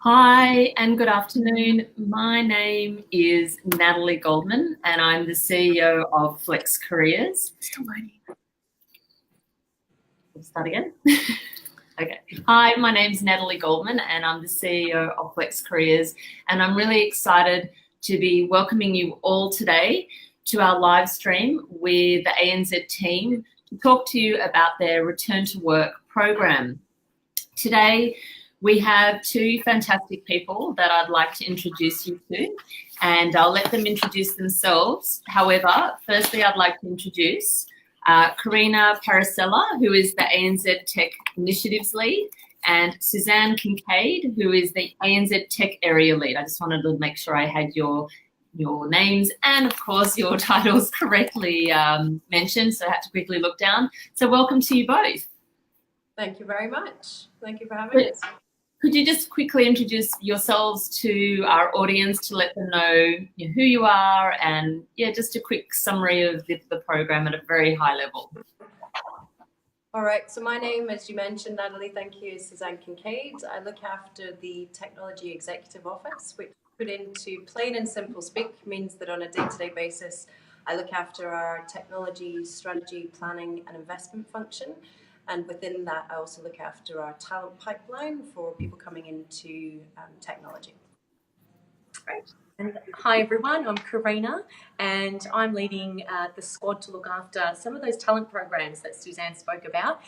Hi and good afternoon. My name is Natalie Goldman and I'm the CEO of Flex Careers. Still loading. Let's start again. Okay. Hi, my name's Natalie Goldman and I'm the CEO of Flex Careers, and I'm really excited to be welcoming you all today to our live stream with the ANZ team to talk to you about their Return to Work program. Today, we have two fantastic people that I'd like to introduce you to, and I'll let them introduce themselves. However, firstly, I'd like to introduce Karina Paracella, who is the ANZ Tech Initiatives Lead, and Suzanne Kincaid, who is the ANZ Tech Area Lead. I just wanted to make sure I had your names and, of course, your titles correctly mentioned, so I had to quickly look down. So welcome to you both. Thank you very much. Thank you for having us. Could you just quickly introduce yourselves to our audience to let them know who you are and, just a quick summary of the program at a very high level? All right, so my name, as you mentioned, Natalie, thank you, is Suzanne Kincaid. I look after the Technology Executive Office, which put into plain and simple speak means that on a day-to-day basis, I look after our technology, strategy, planning and investment function. And within that, I also look after our talent pipeline for people coming into technology. Great. And hi everyone, I'm Karina and I'm leading the squad to look after some of those talent programs that Suzanne spoke about,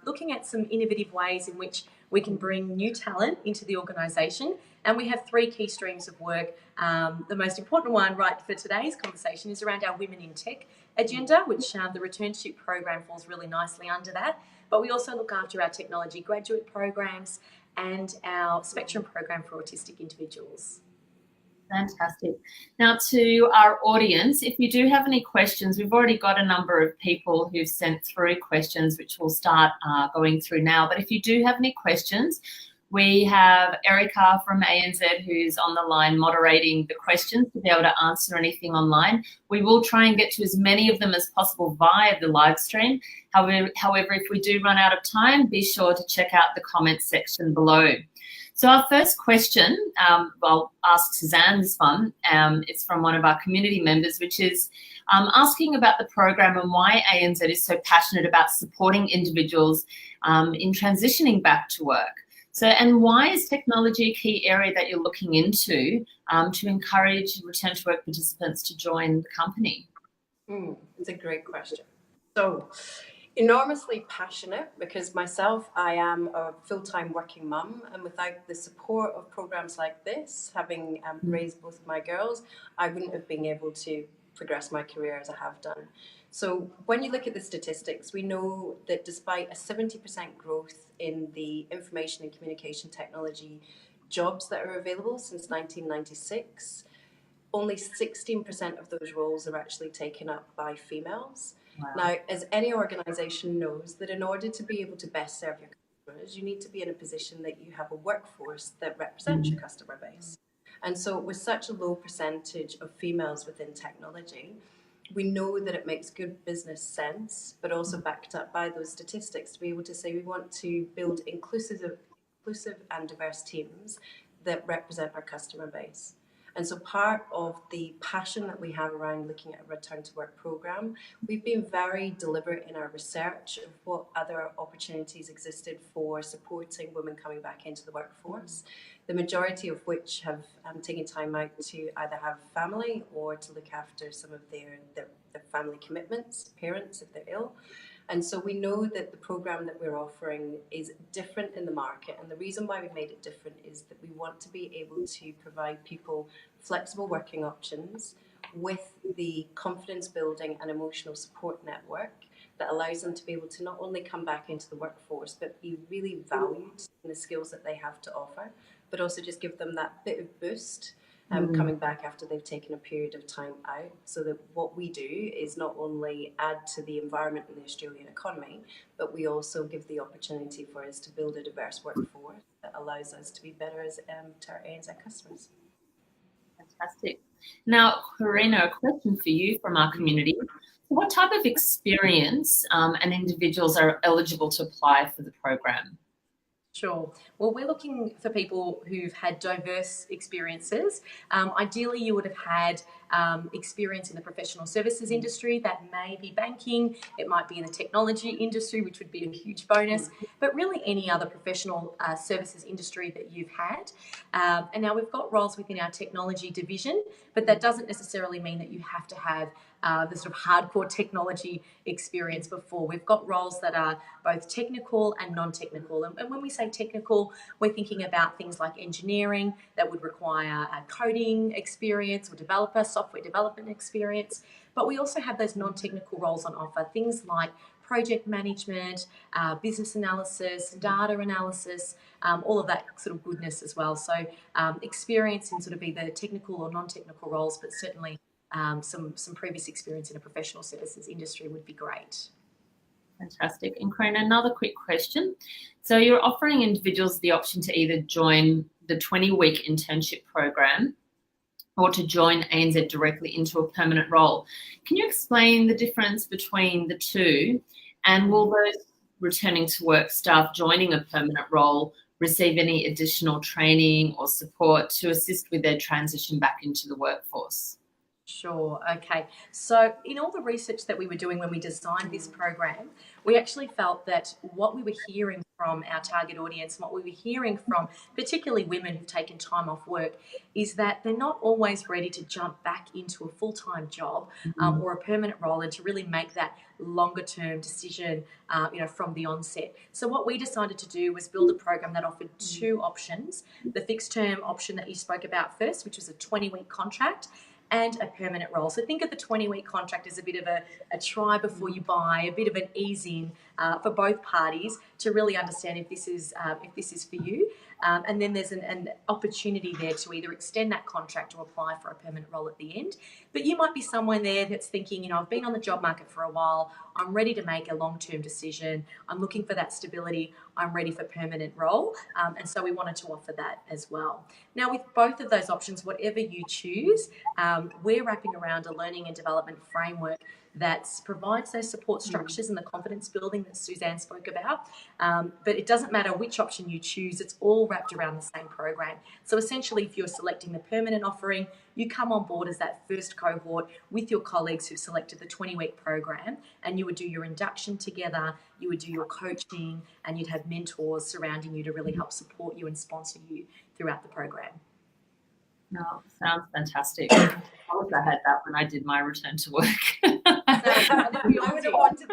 looking at some innovative ways in which we can bring new talent into the organisation. And we have three key streams of work. The most important one right for today's conversation is around our Women in Tech agenda, which the Returnship program falls really nicely under that. But we also look after our technology graduate programs and our Spectrum program for autistic individuals. Fantastic. Now, to our audience, if you do have any questions, we've already got a number of people who've sent through questions, which we'll start going through now. But if you do have any questions, we have Erica from ANZ who's on the line moderating the questions to be able to answer anything online. We will try and get to as many of them as possible via the live stream. However, if we do run out of time, be sure to check out the comments section below. So our first question, I'll ask Suzanne this one. It's from one of our community members, which is asking about the program and why ANZ is so passionate about supporting individuals in transitioning back to work. So, and why is technology a key area that you're looking into to encourage return to work participants to join the company? It's a great question. So, enormously passionate because myself, I am a full-time working mum, and without the support of programs like this, having raised both of my girls, I wouldn't have been able to progress my career as I have done. So when you look at the statistics, we know that despite a 70% growth in the information and communication technology jobs that are available since 1996, only 16% of those roles are actually taken up by females. Wow. Now, as any organisation knows, that in order to be able to best serve your customers, you need to be in a position that you have a workforce that represents your customer base. And so with such a low percentage of females within technology, we know that it makes good business sense, but also backed up by those statistics to be able to say we want to build inclusive and diverse teams that represent our customer base. And so part of the passion that we have around looking at a return to work program, we've been very deliberate in our research of what other opportunities existed for supporting women coming back into the workforce, the majority of which have taken time out to either have family or to look after some of their family commitments, parents if they're ill. And so we know that the program that we're offering is different in the market. And the reason why we made it different is that we want to be able to provide people flexible working options with the confidence building and emotional support network that allows them to be able to not only come back into the workforce, but be really valued in the skills that they have to offer, but also just give them that bit of boost coming back after they've taken a period of time out, so that what we do is not only add to the environment in the Australian economy, but we also give the opportunity for us to build a diverse workforce that allows us to be better as to our ANZ customers. Fantastic. Now, Karina, a question for you from our community. What type of experience and individuals are eligible to apply for the program? Sure. Well, we're looking for people who've had diverse experiences. Ideally, you would have had experience in the professional services industry. That may be banking, it might be in the technology industry, which would be a huge bonus, but really any other professional services industry that you've had. And now we've got roles within our technology division, but that doesn't necessarily mean that you have to have the sort of hardcore technology experience before. We've got roles that are both technical and non-technical. And when we say technical, we're thinking about things like engineering that would require coding experience or software development experience. But we also have those non-technical roles on offer, things like project management, business analysis, data analysis, all of that sort of goodness as well. So experience in sort of either technical or non-technical roles, but certainly some previous experience in a professional services industry would be great. Fantastic. And Karina, another quick question. So you're offering individuals the option to either join the 20-week internship program or to join ANZ directly into a permanent role. Can you explain the difference between the two? And will those returning to work staff joining a permanent role receive any additional training or support to assist with their transition back into the workforce? Sure. Okay. So in all the research that we were doing when we designed this program, we actually felt that what we were hearing from our target audience, and what we were hearing from particularly women who've taken time off work, is that they're not always ready to jump back into a full-time job or a permanent role, and to really make that longer-term decision, from the onset. So what we decided to do was build a program that offered two options: the fixed-term option that you spoke about first, which was a 20-week contract, and a permanent role. So think of the 20-week contract as a bit of a try before you buy, a bit of an ease-in for both parties to really understand if this is for you. And then there's an opportunity there to either extend that contract or apply for a permanent role at the end. But you might be someone there that's thinking, I've been on the job market for a while, I'm ready to make a long-term decision, I'm looking for that stability, I'm ready for permanent role. And so we wanted to offer that as well. Now, with both of those options, whatever you choose, we're wrapping around a learning and development framework that provides those support structures and the confidence building that Suzanne spoke about. But it doesn't matter which option you choose, it's all wrapped around the same program. So essentially, if you're selecting the permanent offering, you come on board as that first cohort with your colleagues who've selected the 20-week program, and you would do your induction together, you would do your coaching, and you'd have mentors surrounding you to really help support you and sponsor you throughout the program. Oh, sounds fantastic. I wish I had that when I did my return to work. I would have wanted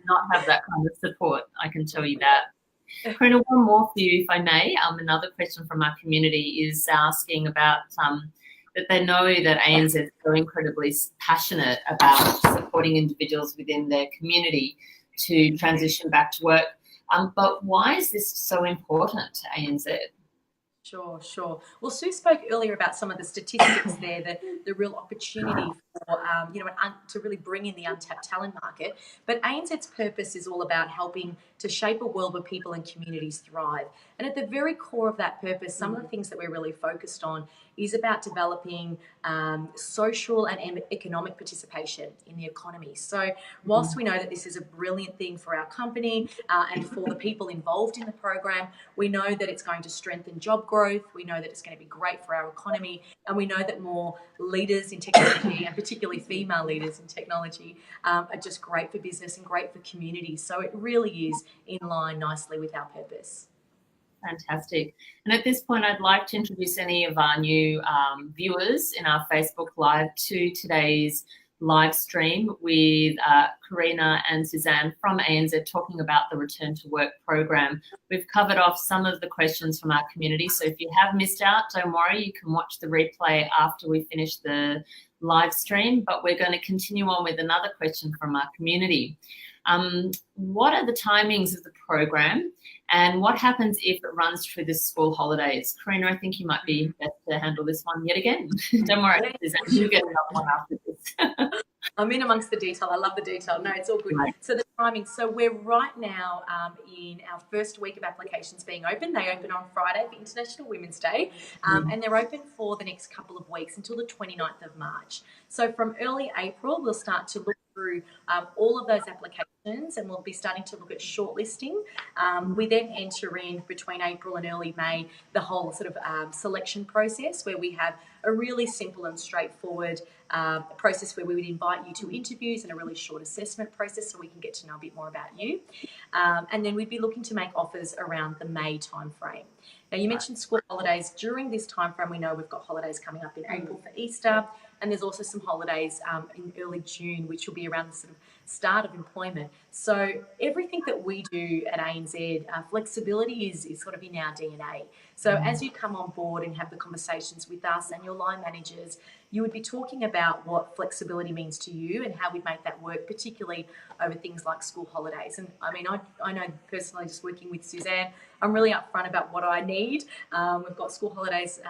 not have that kind of support, I can tell you that. Karina, one more for you, if I may. Another question from our community is asking about that they know that ANZ is so incredibly passionate about supporting individuals within their community to transition back to work. But why is this so important to ANZ? Sure. Well, Sue spoke earlier about some of the statistics there, the real opportunity for, to really bring in the untapped talent market. But ANZ's purpose is all about helping to shape a world where people and communities thrive. And at the very core of that purpose, some of the things that we're really focused on is about developing social and economic participation in the economy. So whilst we know that this is a brilliant thing for our company and for the people involved in the program, we know that it's going to strengthen job growth, we know that it's going to be great for our economy, and we know that more leaders in technology, and particularly female leaders in technology, are just great for business and great for communities. So it really is in line nicely with our purpose. Fantastic. And at this point, I'd like to introduce any of our new viewers in our Facebook Live to today's live stream with Karina and Suzanne from ANZ talking about the Return to Work program. We've covered off some of the questions from our community, so if you have missed out, don't worry, you can watch the replay after we finish the live stream, but we're going to continue on with another question from our community. What are the timings of the program, and what happens if it runs through the school holidays? Karina, I think you might be best to handle this one yet again. Don't worry, Suzanne, you'll get another one after this. I'm in amongst the detail. I love the detail. No, it's all good. Right. So the timing. So we're right now in our first week of applications being open. They open on Friday for International Women's Day, and they're open for the next couple of weeks until the 29th of March. So from early April, we'll start to look through all of those applications and we'll be starting to look at shortlisting. We then enter in between April and early May the whole sort of selection process, where we have a really simple and straightforward process where we would invite you to interviews and a really short assessment process so we can get to know a bit more about you. And then we'd be looking to make offers around the May timeframe. Now, you mentioned school holidays. During this timeframe, we know we've got holidays coming up in April for Easter, and there's also some holidays in early June, which will be around the sort of start of employment. So everything that we do at ANZ, flexibility is sort of in our DNA. So as you come on board and have the conversations with us and your line managers, you would be talking about what flexibility means to you and how we make that work, particularly over things like school holidays. And I mean, I know personally, just working with Suzanne, I'm really upfront about what I need. We've got school holidays,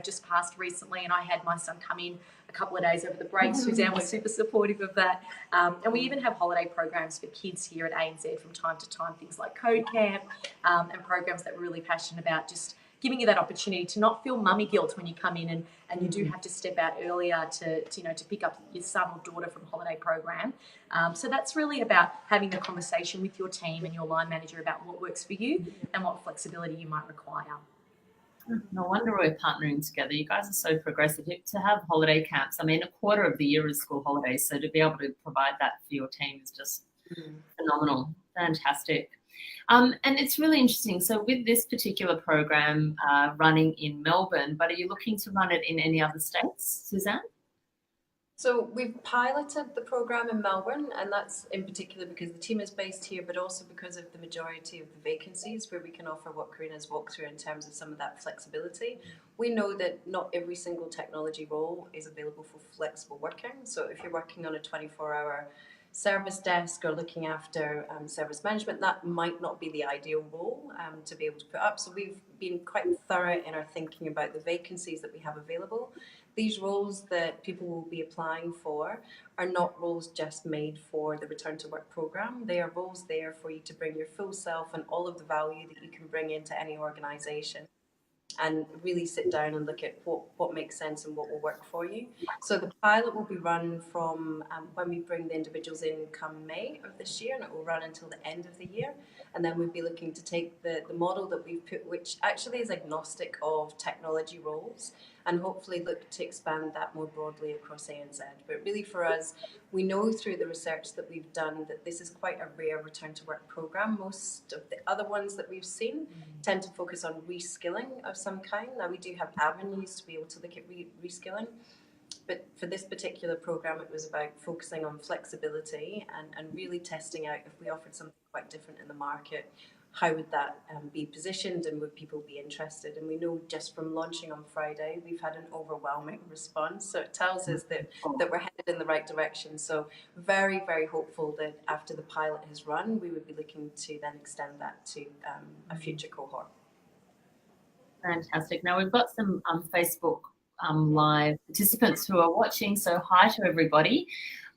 just passed recently, and I had my son come in a couple of days over the break. Suzanne was super supportive of that. And we even have holiday programs for kids here at ANZ from time to time, things like Code Camp, and programs that we're really passionate about, just giving you that opportunity to not feel mummy guilt when you come in and you do have to step out earlier to pick up your son or daughter from holiday program. So that's really about having the conversation with your team and your line manager about what works for you and what flexibility you might require. No wonder we're partnering together. You guys are so progressive. To have holiday camps, I mean, a quarter of the year is school holidays, so to be able to provide that for your team is just phenomenal. Fantastic. And it's really interesting. So with this particular program running in Melbourne, but are you looking to run it in any other states, Suzanne? So we've piloted the program in Melbourne, and that's in particular because the team is based here, but also because of the majority of the vacancies where we can offer what Karina's walked through in terms of some of that flexibility. We know that not every single technology role is available for flexible working. So if you're working on a 24-hour service desk or looking after service management, that might not be the ideal role to be able to put up. So we've been quite thorough in our thinking about the vacancies that we have available. These roles that people will be applying for are not roles just made for the Return to Work program. They are roles there for you to bring your full self and all of the value that you can bring into any organisation, and really sit down and look at what makes sense and what will work for you. So the pilot will be run from when we bring the individuals in come May of this year, and it will run until the end of the year. And then we'll be looking to take the model that we've put, which actually is agnostic of technology roles, and hopefully look to expand that more broadly across ANZ. But really for us, we know through the research that we've done that this is quite a rare return to work program. Most of the other ones that we've seen tend to focus on reskilling of some kind. Now we do have avenues to be able to look at reskilling, but for this particular program, it was about focusing on flexibility and really testing out if we offered something quite different in the market, how would that be positioned and would people be interested? And we know just from launching on Friday, we've had an overwhelming response. So it tells us that we're headed in the right direction. So very, very hopeful that after the pilot has run, we would be looking to then extend that to a future cohort. Fantastic. Now we've got some Facebook live participants who are watching, so hi to everybody.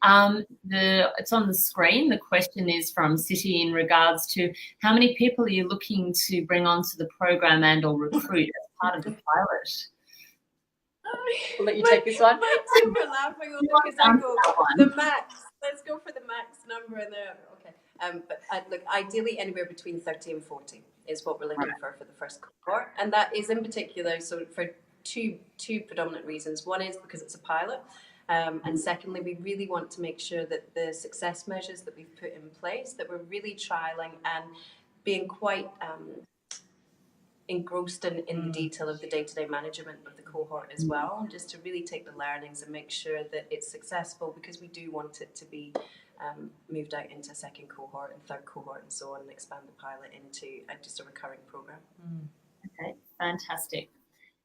It's on the screen. The question is from City in regards to how many people are you looking to bring onto the program and or recruit as part of the pilot? I'll let you take this one. My team are laughing because I go the max. Let's go for the max number in there. Okay. But look, ideally anywhere between 30 and 40 is what we're looking for the first cohort, and that is in particular so for two predominant reasons. One is because it's a pilot. And secondly, we really want to make sure that the success measures that we've put in place, that we're really trialling and being quite engrossed in the detail of the day-to-day management of the cohort as well, just to really take the learnings and make sure that it's successful, because we do want it to be moved out into a second cohort and third cohort and so on, and expand the pilot into just a recurring program. Okay, fantastic.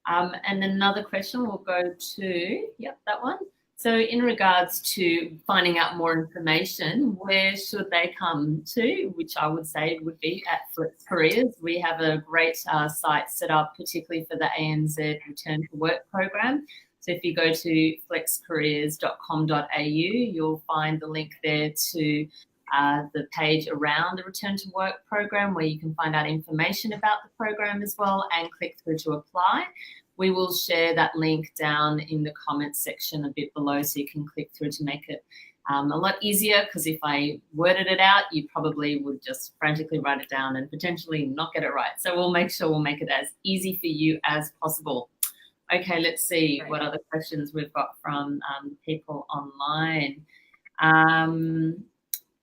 And another question will go to, that one. So in regards to finding out more information, where should they come to, which I would say would be at Flex Careers. We have a great site set up, particularly for the ANZ Return to Work program. So if you go to flexcareers.com.au, you'll find the link there to the page around the Return to Work program, where you can find out information about the program as well and click through to apply. We will share that link down in the comments section a bit below, so you can click through to make it A lot easier, because if I worded it out, you probably would just frantically write it down and potentially not get it right. So we'll make sure we'll make it as easy for you as possible. Okay, let's see what other questions we've got from people online. I'm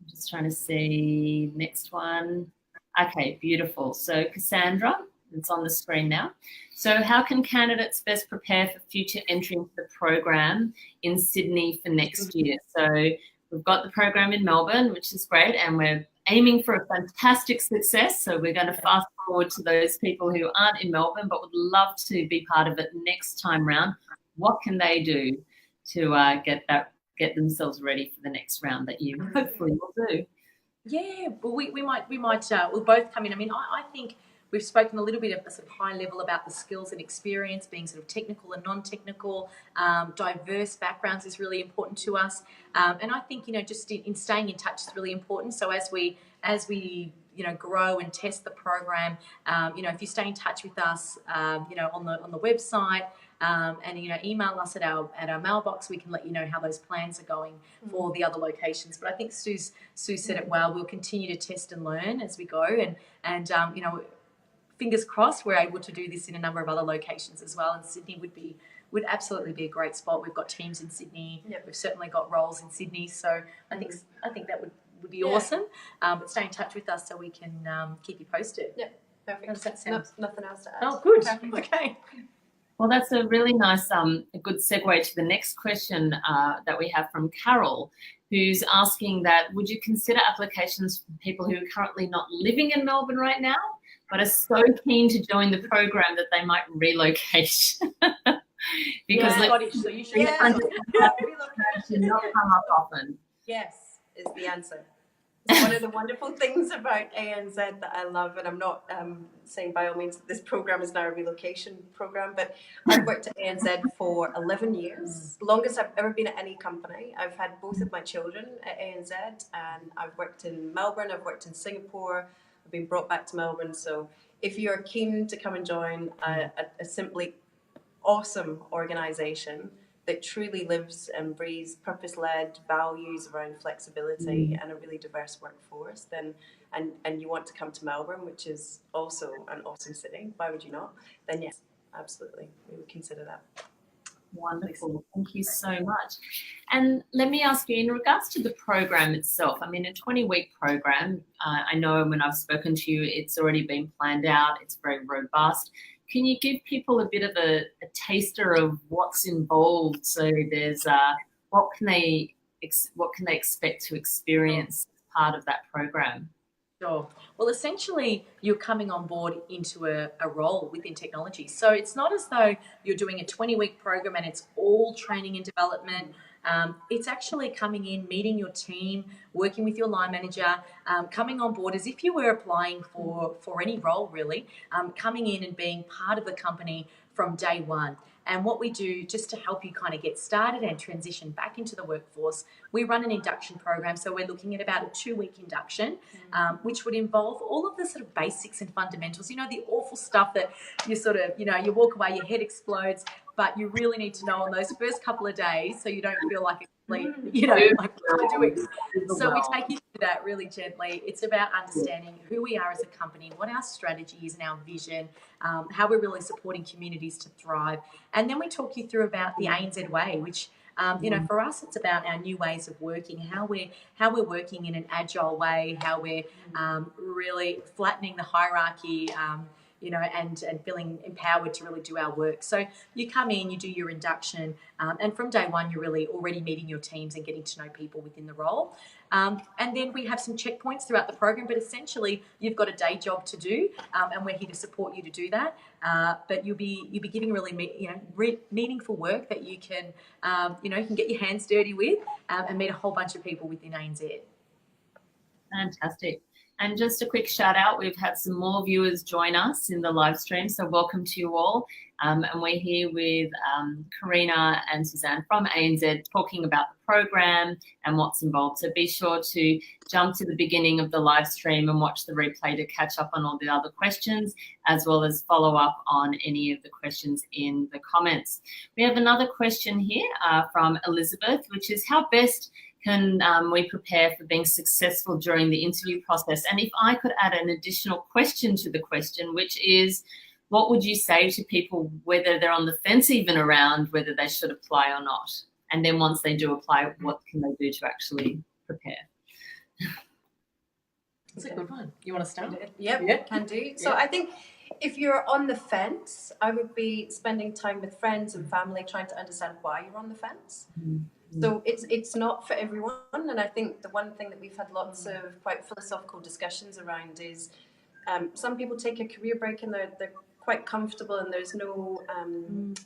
just trying to see next one. Okay, beautiful. So Cassandra, it's on the screen now. So how can candidates best prepare for future entry into the program in Sydney for next year? So we've got the program in Melbourne, which is great, and we're aiming for a fantastic success. So we're going to fast forward to those people who aren't in Melbourne but would love to be part of it next time round. What can they do to get themselves ready for the next round that you hopefully will do? Yeah, well, we'll both come in. I mean, I think we've spoken a little bit at a sort of high level about the skills and experience being sort of technical and non-technical. Diverse backgrounds is really important to us. And I think, just in staying in touch is really important. So as we grow and test the program, if you stay in touch with us, on the website, and email us at our mailbox, we can let you know how those plans are going for the other locations. But I think Sue said it well. We'll continue to test and learn as we go, and fingers crossed we're able to do this in a number of other locations as well. And Sydney would absolutely be a great spot. We've got teams in Sydney. Yep. We've certainly got roles in Sydney. So I think that would be awesome. But stay in touch with us so we can keep you posted. Yeah, perfect. How does that sound? Nothing else to add. Oh, good. Perfect. Okay. Well, that's a really nice, a good segue to the next question that we have from Carol, who's asking that, would you consider applications for people who are currently not living in Melbourne right now, but are so keen to join the program that they might relocate? Because So you should relocation not come up often. Yes, is the answer. It's one of the wonderful things about ANZ that I love, and I'm not saying by all means that this program is now a relocation program, but I've worked at ANZ for 11 years, longest I've ever been at any company. I've had both of my children at ANZ, and I've worked in Melbourne, I've worked in Singapore, I've been brought back to Melbourne. So if you're keen to come and join a simply awesome organisation that truly lives and breathes purpose-led values around flexibility and a really diverse workforce, then and you want to come to Melbourne, which is also an awesome city, why would you not? Then yes, absolutely, we would consider that. Wonderful. Thank you so much. And let me ask you, in regards to the program itself, I mean, a 20-week program, I know when I've spoken to you, it's already been planned out. It's very robust. Can you give people a bit of a taster of what's involved? So there's what can they expect to experience as part of that program? Sure. Well, essentially, you're coming on board into a role within technology. So it's not as though you're doing a 20-week program and it's all training and development. It's actually coming in, meeting your team, working with your line manager, coming on board as if you were applying for any role, really, coming in and being part of the company from day one. And what we do, just to help you kind of get started and transition back into the workforce, we run an induction program. So we're looking at about a 2-week induction, which would involve all of the sort of basics and fundamentals, the awful stuff that you sort of, you walk away, your head explodes, but you really need to know on those first couple of days so you don't feel like a complete, like what am I doing? So we take you through that really gently. It's about understanding who we are as a company, what our strategy is and our vision, how we're really supporting communities to thrive. And then we talk you through about the ANZ way, which for us, it's about our new ways of working, how we're working in an agile way, how we're really flattening the hierarchy, and feeling empowered to really do our work. So you come in, you do your induction, and from day one, you're really already meeting your teams and getting to know people within the role. And then we have some checkpoints throughout the program, but essentially you've got a day job to do, and we're here to support you to do that. But you'll be giving really meaningful work that you can can get your hands dirty with, and meet a whole bunch of people within ANZ. Fantastic. And just a quick shout out, we've had some more viewers join us in the live stream, so welcome to you all. And we're here with Karina and Suzanne from ANZ talking about the program and what's involved. So be sure to jump to the beginning of the live stream and watch the replay to catch up on all the other questions, as well as follow up on any of the questions in the comments. We have another question here from Elizabeth, which is how best can we prepare for being successful during the interview process? And if I could add an additional question to the question, which is, what would you say to people whether they're on the fence even around whether they should apply or not? And then once they do apply, what can they do to actually prepare? That's a good one. You want to start? Yep, yeah, can do. So I think if you're on the fence, I would be spending time with friends and family trying to understand why you're on the fence. Mm-hmm. So it's not for everyone. And I think the one thing that we've had lots of quite philosophical discussions around is some people take a career break and they're quite comfortable and there's no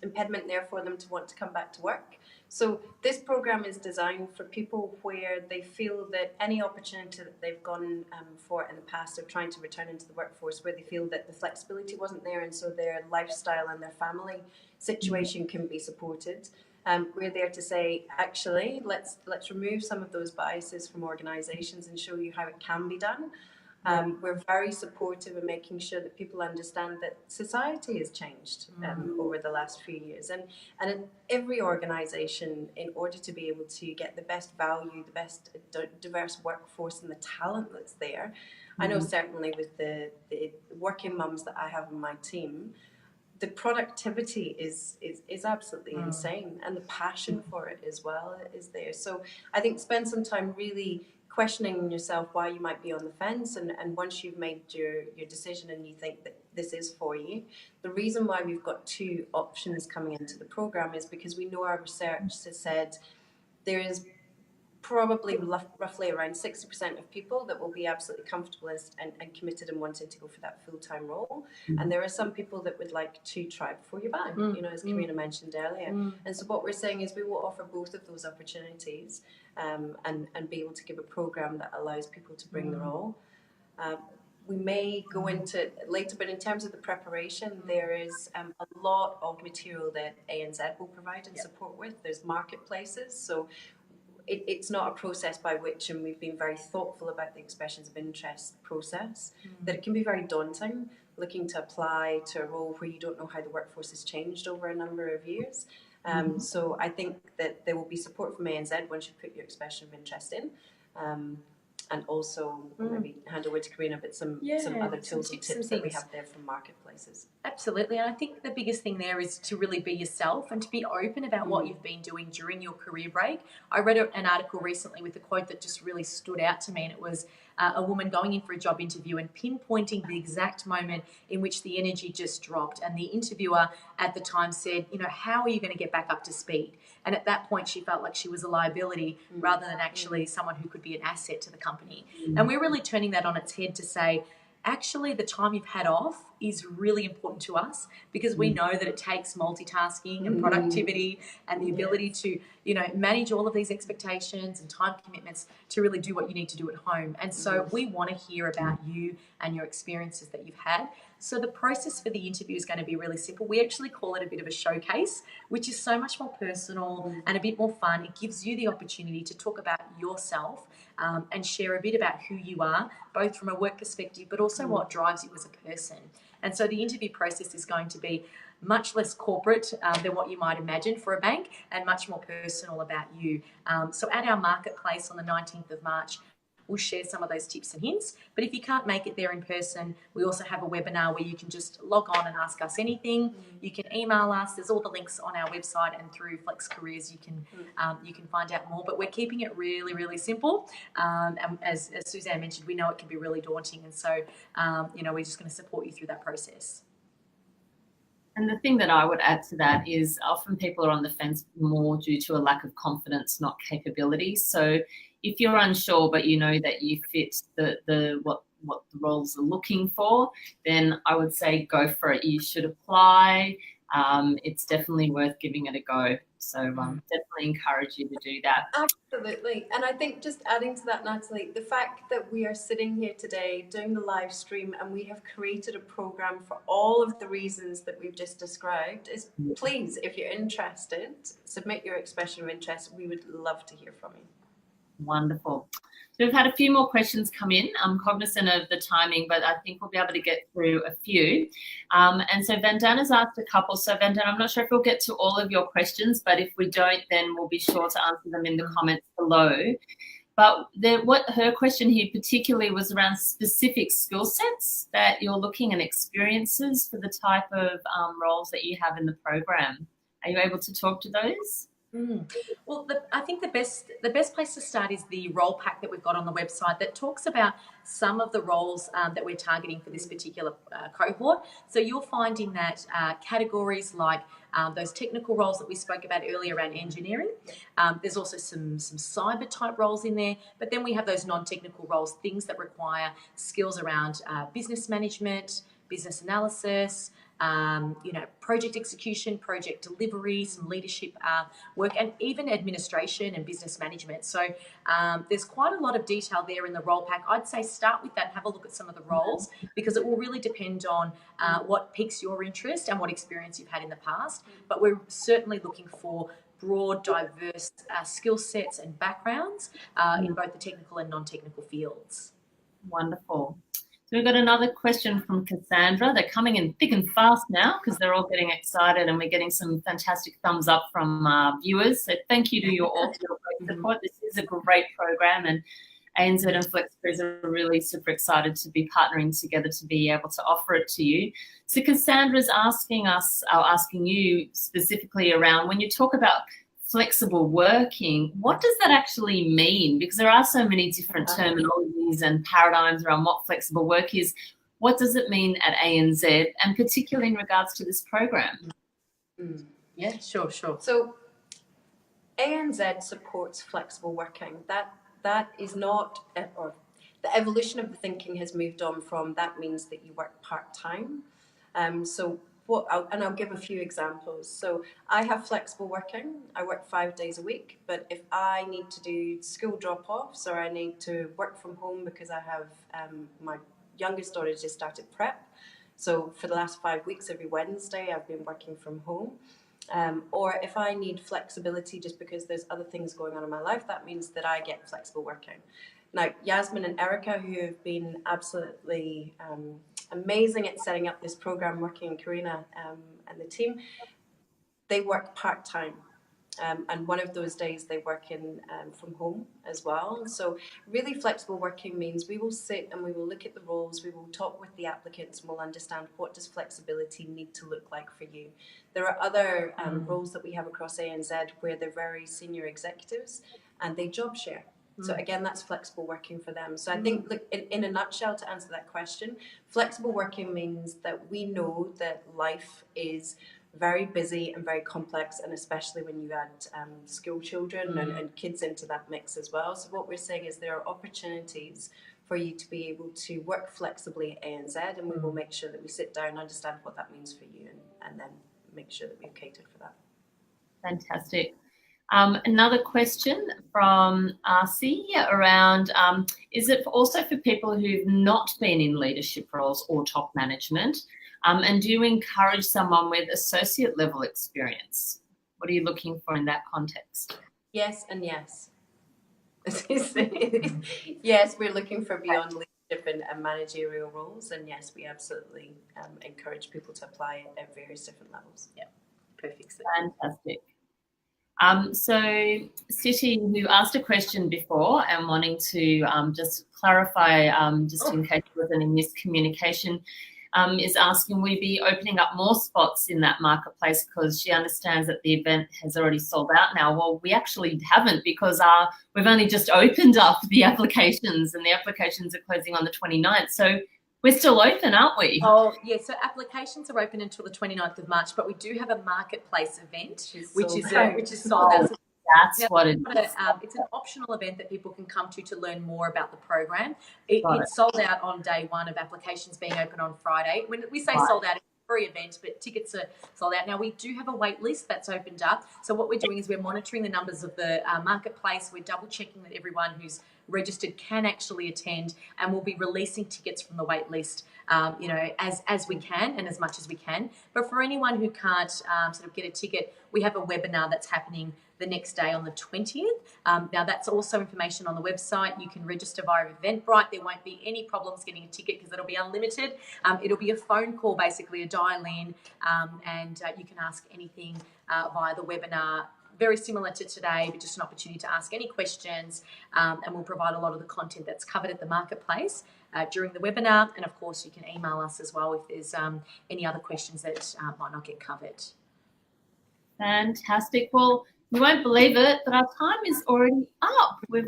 impediment there for them to want to come back to work. So this program is designed for people where they feel that any opportunity that they've gone for in the past of trying to return into the workforce, where they feel that the flexibility wasn't there and so their lifestyle and their family situation can be supported. We're there to say, actually, let's remove some of those biases from organisations and show you how it can be done. We're very supportive in making sure that people understand that society has changed over the last few years. And in every organisation, in order to be able to get the best value, the best diverse workforce and the talent that's there, I know certainly with the working mums that I have on my team, the productivity is absolutely insane, and the passion for it as well is there. So I think spend some time really questioning yourself why you might be on the fence, and once you've made your decision and you think that this is for you, the reason why we've got 2 options coming into the program is because we know our research has said there is probably roughly around 60% of people that will be absolutely comfortable and committed and wanting to go for that full-time role. And there are some people that would like to try before you buy, you know, as Karina mentioned earlier. And so what we're saying is we will offer both of those opportunities and be able to give a program that allows people to bring their all. We may go into it later, but in terms of the preparation, there is a lot of material that ANZ will provide and support with. There's marketplaces, so it's not a process by which, and we've been very thoughtful about the expressions of interest process, that it can be very daunting looking to apply to a role where you don't know how the workforce has changed over a number of years. So I think that there will be support from ANZ once you put your expression of interest in. And also maybe hand over to Karina, but some other tools and tips that we have there from marketplaces. Absolutely, and I think the biggest thing there is to really be yourself and to be open about what you've been doing during your career break. I read an article recently with a quote that just really stood out to me, and it was a woman going in for a job interview and pinpointing the exact moment in which the energy just dropped, and the interviewer at the time said, you know, how are you going to get back up to speed? And at that point she felt like she was a liability rather than actually someone who could be an asset to the company. And we're really turning that on its head to say, actually the time you've had off is really important to us, because we know that it takes multitasking and productivity and the ability to, you know, manage all of these expectations and time commitments to really do what you need to do at home. And so we want to hear about you and your experiences that you've had. So the process for the interview is going to be really simple. We actually call it a bit of a showcase, which is so much more personal and a bit more fun. It gives you the opportunity to talk about yourself and share a bit about who you are, both from a work perspective, but also what drives you as a person. And so the interview process is going to be much less corporate than what you might imagine for a bank, and much more personal about you. So at our marketplace on the 19th of March, we'll share some of those tips and hints. But if you can't make it there in person, we also have a webinar where you can just log on and ask us anything. You can email us. There's all the links on our website, and through Flex Careers you can find out more. But we're keeping it really, really simple. And as Suzanne mentioned, we know it can be really daunting, and so you know, we're just going to support you through that process. And the thing that I would add to that is often people are on the fence more due to a lack of confidence, not capability. So if you're unsure, but you know that you fit what the roles are looking for, then I would say go for it. You should apply. It's definitely worth giving it a go. So definitely encourage you to do that. Absolutely. And I think just adding to that, Natalie, the fact that we are sitting here today doing the live stream and we have created a program for all of the reasons that we've just described is, please, if you're interested, submit your expression of interest. We would love to hear from you. Wonderful. So we've had a few more questions come in. I'm cognizant of the timing, but I think we'll be able to get through a few. And so Vandana's asked a couple. So Vandana, I'm not sure if we'll get to all of your questions, but if we don't, then we'll be sure to answer them in the comments below. But what her question here particularly was around specific skill sets that you're looking and experiences for the type of roles that you have in the program. Are you able to talk to those? Well, I think the best place to start is the role pack that we've got on the website that talks about some of the roles that we're targeting for this particular cohort. So you'll find in that categories like those technical roles that we spoke about earlier around engineering. There's also some cyber type roles in there, but then we have those non-technical roles, things that require skills around business management, business analysis, project execution, project delivery, some leadership work, and even administration and business management. So there's quite a lot of detail there in the role pack. I'd say start with that, have a look at some of the roles, because it will really depend on what piques your interest and what experience you've had in the past. But we're certainly looking for broad, diverse skill sets and backgrounds in both the technical and non-technical fields. Wonderful. So we've got another question from Cassandra. They're coming in thick and fast now because they're all getting excited, and we're getting some fantastic thumbs up from viewers. So thank you to you all for your great support. This is a great program, and ANZ and FlexCareers are really super excited to be partnering together to be able to offer it to you. So Cassandra's asking you specifically around when you talk about flexible working, what does that actually mean? Because there are so many different terminologies and paradigms around what flexible work is. What does it mean at ANZ, and particularly in regards to this program? Yeah, sure. So ANZ supports flexible working. That is not, or the evolution of the thinking has moved on from that means that you work part-time. I'll give a few examples. So I have flexible working. I work 5 days a week, but if I need to do school drop-offs or I need to work from home because I have my youngest daughter just started prep. So for the last 5 weeks, every Wednesday, I've been working from home. Or if I need flexibility just because there's other things going on in my life, that means that I get flexible working. Now, Yasmin and Erica, who have been absolutely amazing at setting up this program, working in Karina and the team, they work part-time. And one of those days they work in from home as well. So really flexible working means we will sit and we will look at the roles, we will talk with the applicants, and we'll understand what does flexibility need to look like for you. There are other roles that we have across ANZ where they're very senior executives and they job share. So again, that's flexible working for them. So I think, look, in a nutshell, to answer that question, flexible working means that we know that life is very busy and very complex, and especially when you add school children and kids into that mix as well. So what we're saying is there are opportunities for you to be able to work flexibly at ANZ, and we will make sure that we sit down and understand what that means for you, and then make sure that we've catered for that. Fantastic. Another question from RC around, is it also for people who've not been in leadership roles or top management? And do you encourage someone with associate level experience? What are you looking for in that context? Yes and yes. Yes, we're looking for beyond leadership and managerial roles. And yes, we absolutely encourage people to apply at various different levels. Yeah, perfect. Fantastic. So City, who asked a question before and wanting to just clarify, just in case there was any miscommunication, is asking, will we be opening up more spots in that marketplace, because she understands that the event has already sold out now. Well, we actually haven't, because we've only just opened up the applications, and the applications are closing on the 29th. So we're still open, aren't we? Oh, yeah. So applications are open until the 29th of March, but we do have a marketplace event, which is sold out. That's what it is. It's an optional event that people can come to learn more about the program. It's sold out on day one of applications being open on Friday. When we say sold out, it's a free event, but tickets are sold out. Now, we do have a wait list that's opened up. So what we're doing is we're monitoring the numbers of the marketplace. We're double checking that everyone who's registered can actually attend, and we'll be releasing tickets from the wait list, as we can and as much as we can. But for anyone who can't sort of get a ticket, we have a webinar that's happening the next day on the 20th. Now, that's also information on the website. You can register via Eventbrite. There won't be any problems getting a ticket because it'll be unlimited. It'll be a phone call, basically, a dial-in, and you can ask anything via the webinar. Very similar to today, but just an opportunity to ask any questions, and we'll provide a lot of the content that's covered at the marketplace during the webinar. And of course, you can email us as well if there's any other questions that might not get covered. Fantastic. Well, you won't believe it, but our time is already up. We've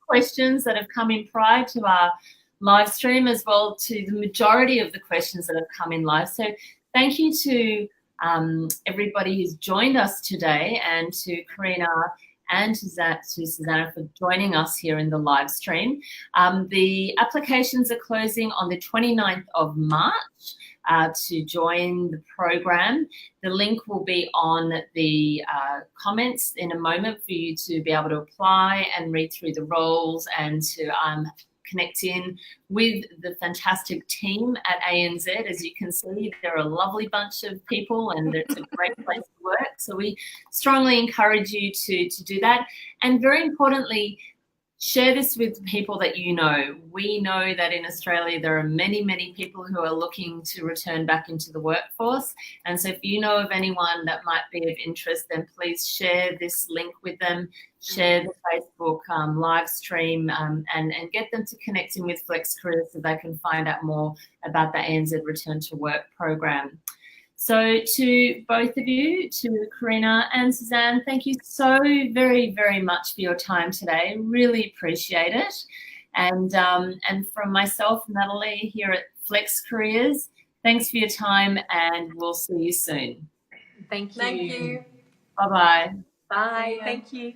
questions that have come in prior to our live stream, as well to the majority of the questions that have come in live. So thank you to everybody who's joined us today, and to Karina and to Susanna for joining us here in the live stream. The applications are closing on the 29th of March to join the program. The link will be on the comments in a moment for you to be able to apply and read through the roles and to connect in with the fantastic team at ANZ. As you can see, they're a lovely bunch of people and it's a great place to work. So we strongly encourage you to do that. And very importantly, share this with people that you know. We know that in Australia there are many, many people who are looking to return back into the workforce. And so if you know of anyone that might be of interest, then please share this link with them, share the Facebook live stream, and get them to connect in with Flex Careers so they can find out more about the ANZ Return to Work program. So to both of you, to Karina and Suzanne, thank you so very, very much for your time today. Really appreciate it. And from myself, Natalie, here at Flex Careers, thanks for your time, and we'll see you soon. Thank you. Thank you. Bye-bye. Bye. Thank you.